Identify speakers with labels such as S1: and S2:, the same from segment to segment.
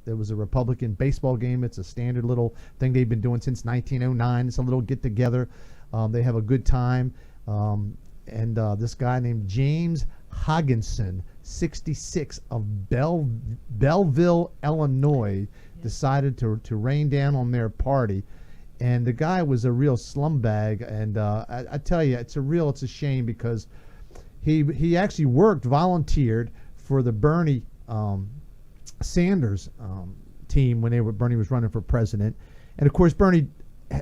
S1: There was a Republican baseball game. It's a standard little thing they've been doing since 1909. It's a little get together. They have a good time. And this guy named James Hogginson, 66, of Belleville, Illinois, decided to rain down on their party. And the guy was a real slumbag. And I tell you, it's a shame, because he actually volunteered for the Bernie Sanders team when Bernie was running for president. And of course, Bernie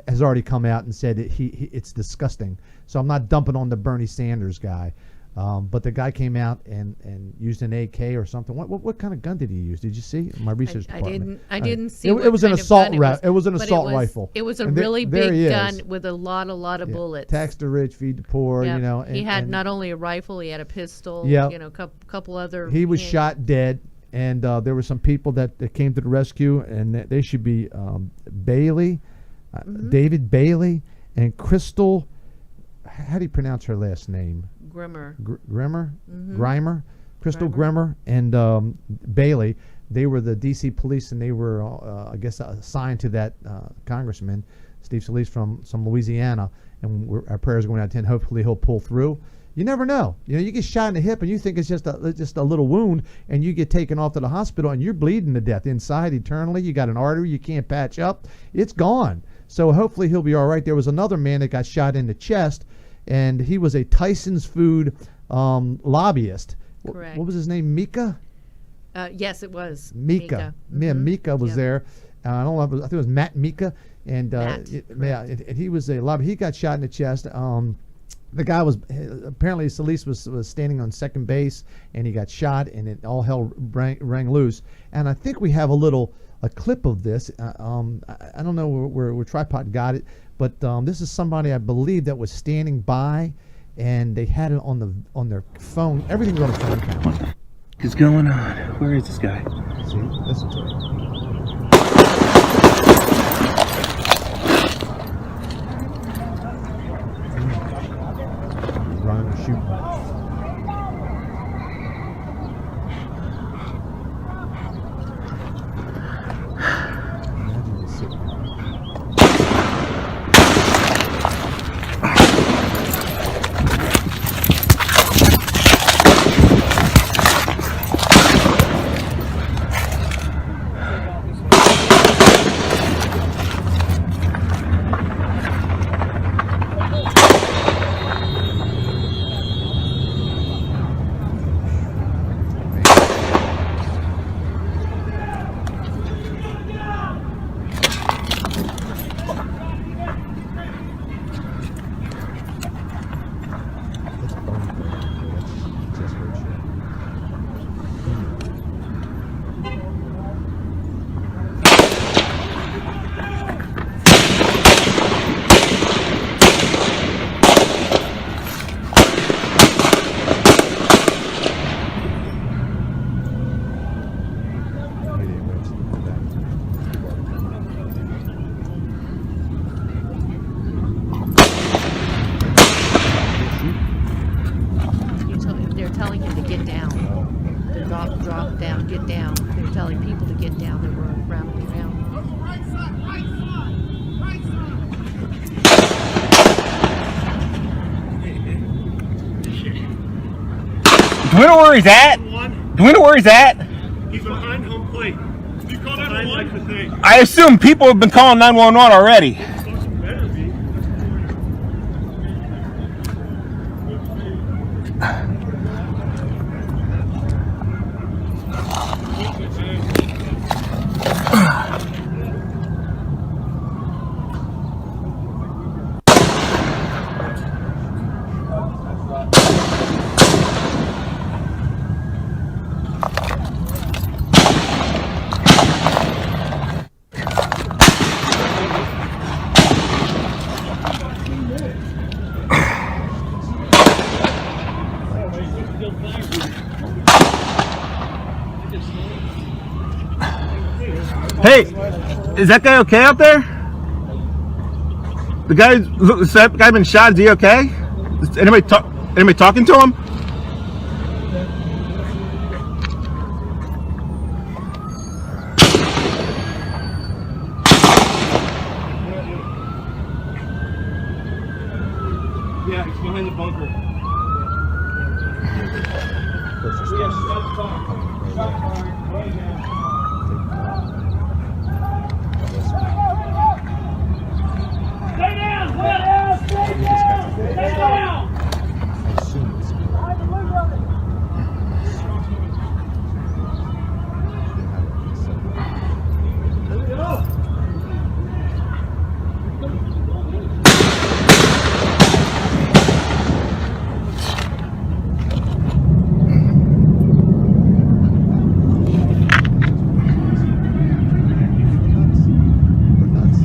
S1: has already come out and said that it's disgusting. So I'm not dumping on the Bernie Sanders guy. But the guy came out and used an AK or something. What kind of gun did he use? Did you see? My research department.
S2: I didn't see.
S1: It was an assault rifle. It was an assault rifle.
S2: It was a really big gun with a lot of bullets.
S1: Tax the rich, feed the poor.
S2: Yep.
S1: You know.
S2: He had not only a rifle, he had a pistol.
S1: Yep.
S2: You know, couple other.
S1: He was shot dead, and there were some people that came to the rescue, and they should be Bailey, David Bailey, and Crystal. How do you pronounce her last name? Grimer, Crystal Grimer, and Bailey. They were the D.C. police, and they were, I guess, assigned to that congressman, Steve Scalise from Louisiana. And our prayers are going out to him. Hopefully, he'll pull through. You never know. You know, you get shot in the hip, and you think it's just a little wound, and you get taken off to the hospital, and you're bleeding to death inside eternally. You got an artery you can't patch up. It's gone. So hopefully, he'll be all right. There was another man that got shot in the chest, and he was a Tyson's Food lobbyist.
S2: Correct.
S1: What was his name? Mika?
S2: Yes, it was.
S1: Mika. Yeah, Mika was there. I don't know. I think it was Matt Mika. And he was a lobbyist. He got shot in the chest. The guy was apparently Scalise was standing on second base, and he got shot, and it all hell rang loose. And I think we have a clip of this. I don't know where Tripod got it, but this is somebody I believe that was standing by, and they had it on their phone. Everything was on the phone camera.
S3: What is going on? Where is this guy?
S1: See, listen to it. He's running and shooting. Imagine he's sitting there.
S2: They're telling him to get down. To drop down, get down. They're telling people to get down. They were around and around.
S3: Do we know where he's at? Do we know where he's at?
S4: He's behind home plate. You call that like the thing?
S3: I assume people have been calling 911 already.
S4: Better be.
S3: Hey, is that guy okay out there? The guy been shot. Is he okay? Is anybody talking to him?
S4: behind the bunker.
S1: First
S4: Stay down! Stay down!
S1: I assume it's They're nuts.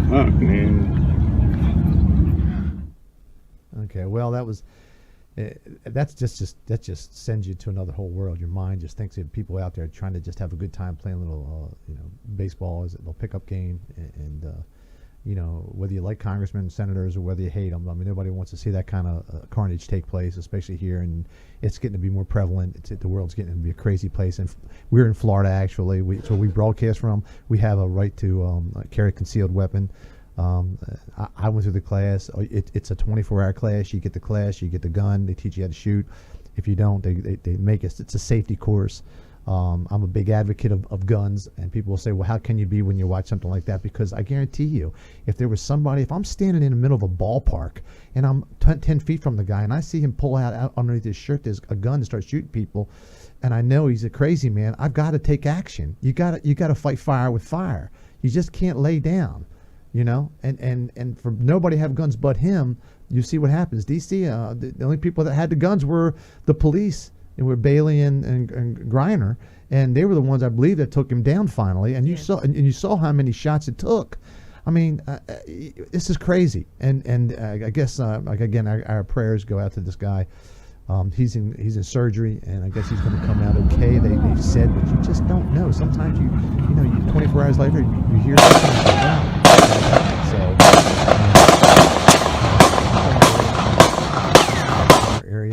S3: Fuck, man.
S1: Okay, well, that was that just sends you to another whole world. Your mind just thinks of people out there trying to just have a good time playing a little, baseball. Is a little pickup game, and whether you like congressmen and senators or whether you hate them. I mean, nobody wants to see that kind of carnage take place, especially here, and it's getting to be more prevalent. The world's getting to be a crazy place, and we're in Florida actually. So we broadcast from. We have a right to carry a concealed weapon. I went through the class. It's a 24-hour class. You get the class, you get the gun. They teach you how to shoot. If you don't, they make us. It's a safety course. I'm a big advocate of guns, and people will say, well, how can you be when you watch something like that? Because I guarantee you, if there was somebody, if I'm standing in the middle of a ballpark and I'm 10 feet from the guy and I see him pull out underneath his shirt, there's a gun to start shooting people, and I know he's a crazy man, I've got to take action. You got to fight fire with fire. You just can't lay down. And for nobody to have guns but him, you see what happens. DC, the only people that had the guns were the police. It were Bailey and Griner, and they were the ones, I believe, that took him down finally. And you saw, and you saw how many shots it took. I mean, this is crazy. And I guess, again, our prayers go out to this guy. He's in surgery, and I guess he's going to come out okay. They've said, but you just don't know. Sometimes you 24 hours later, you hear something like that. So, area,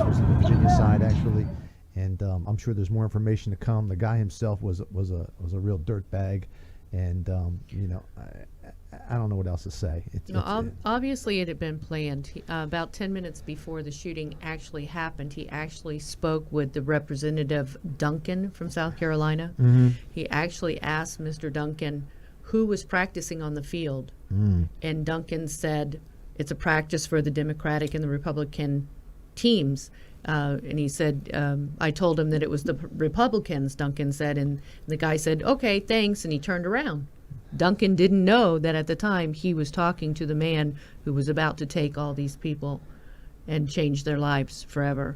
S1: the Virginia side actually, and I'm sure there's more information to come. The guy himself was a real dirtbag, and I don't know what else to say.
S2: Obviously, it had been planned. About 10 minutes before the shooting actually happened, he actually spoke with the Representative Duncan from South Carolina.
S1: Mm-hmm.
S2: He actually asked Mr. Duncan who was practicing on the field, and Duncan said it's a practice for the Democratic and the Republican teams. And he said, I told him that it was the Republicans, Duncan said, and the guy said, okay, thanks, and he turned around. Duncan didn't know that at the time he was talking to the man who was about to take all these people and change their lives forever.